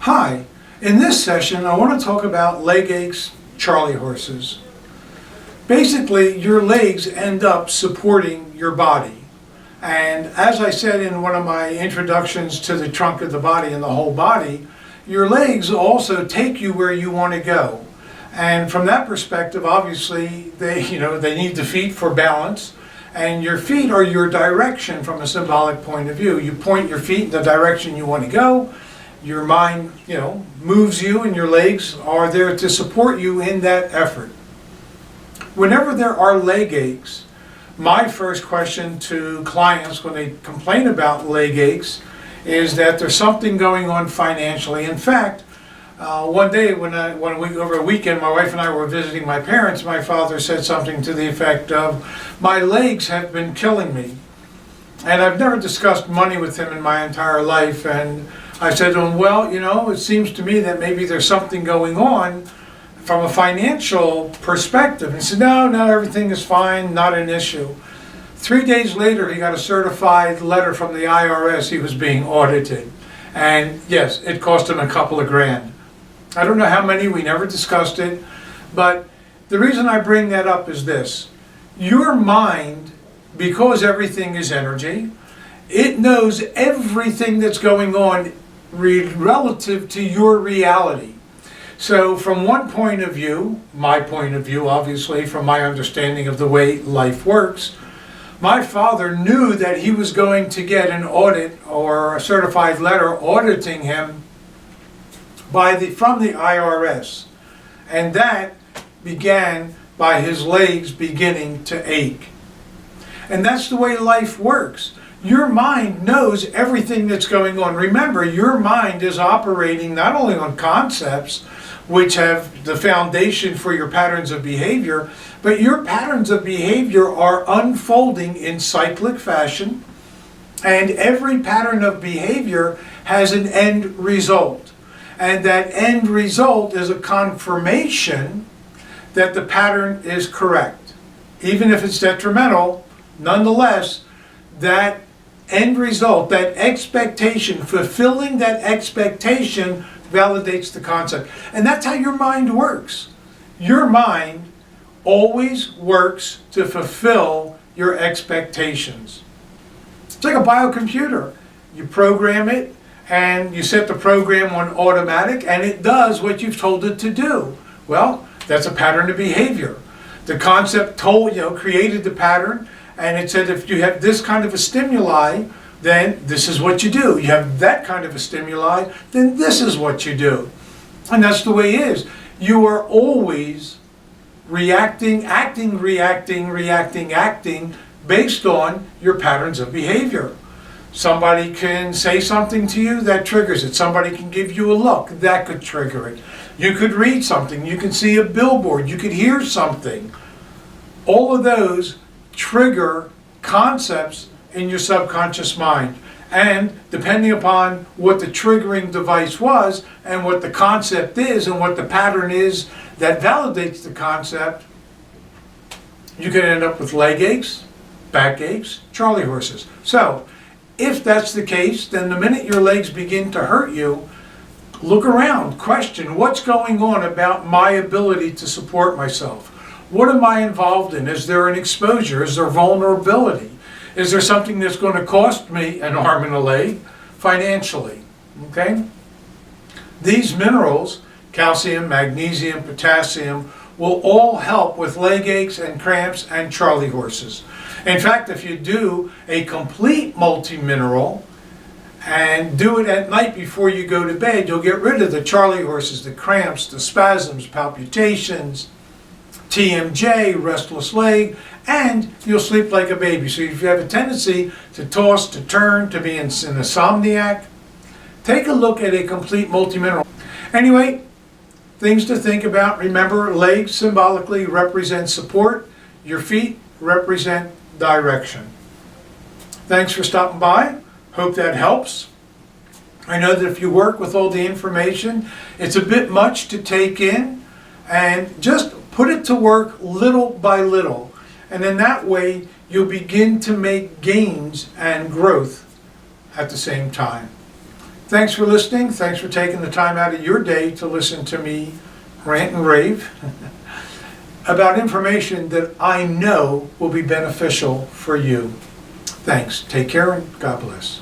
Hi, in this session I want to talk about leg aches, Charlie horses. Basically, your legs end up supporting your body. And as I said in one of my introductions to the trunk of the body and the whole body, your legs also take you where you want to go. And from that perspective, obviously, they need the feet for balance. And your feet are your direction from a symbolic point of view. You point your feet in the direction you want to go. Your mind, moves you, and your legs are there to support you in that effort. Whenever there are leg aches, my first question to clients when they complain about leg aches is that there's something going on financially. In fact, one day over a weekend, my wife and I were visiting my parents. My father said something to the effect of, "My legs have been killing me." And I've never discussed money with him in my entire life. And I said to him, "Well, it seems to me that maybe there's something going on from a financial perspective." And he said, no, everything is fine, not an issue. 3 days later, he got a certified letter from the IRS he was being audited. And yes, it cost him a couple of grand. I don't know how many, we never discussed it. But the reason I bring that up is this. Your mind, because everything is energy, it knows everything that's going on relative to your reality. So from one point of view, my point of view, obviously, from my understanding of the way life works, my father knew that he was going to get an audit or a certified letter auditing him from the IRS. And that began by his legs beginning to ache. And that's the way life works. Your mind knows everything that's going on. Remember, your mind is operating not only on concepts, which have the foundation for your patterns of behavior, but your patterns of behavior are unfolding in cyclic fashion, and every pattern of behavior has an end result. And that end result is a confirmation that the pattern is correct. Even if it's detrimental, nonetheless, that end result, that expectation, fulfilling that expectation validates the concept. And that's how your mind works. Your mind always works to fulfill your expectations. It's like a biocomputer. You program it and you set the program on automatic and it does what you've told it to do. Well, that's a pattern of behavior. The concept created the pattern, and it said if you have this kind of a stimuli, then this is what you do. You have that kind of a stimuli, then this is what you do. And that's the way it is. You are always reacting, acting based on your patterns of behavior. Somebody can say something to you, that triggers it. Somebody can give you a look, that could trigger it. You could read something, you can see a billboard, you could hear something. All of those trigger concepts in your subconscious mind. And depending upon what the triggering device was and what the concept is and what the pattern is that validates the concept, you can end up with leg aches, back aches, Charlie horses. So if that's the case, then the minute your legs begin to hurt you, look around, question what's going on about my ability to support myself. What am I involved in? Is there an exposure? Is there vulnerability? Is there something that's going to cost me an arm and a leg financially? Okay? These minerals, calcium, magnesium, potassium, will all help with leg aches and cramps and Charlie horses. In fact, if you do a complete multi-mineral and do it at night before you go to bed, you'll get rid of the Charlie horses, the cramps, the spasms, palpitations, TMJ, restless leg, and you'll sleep like a baby. So if you have a tendency to toss, to turn, to be an insomniac, take a look at a complete multi-mineral. Anyway, things to think about. Remember, legs symbolically represent support. Your feet represent direction. Thanks for stopping by. Hope that helps. I know that if you work with all the information, it's a bit much to take in, and just put it to work little by little. And in that way, you'll begin to make gains and growth at the same time. Thanks for listening. Thanks for taking the time out of your day to listen to me rant and rave about information that I know will be beneficial for you. Thanks. Take care and God bless.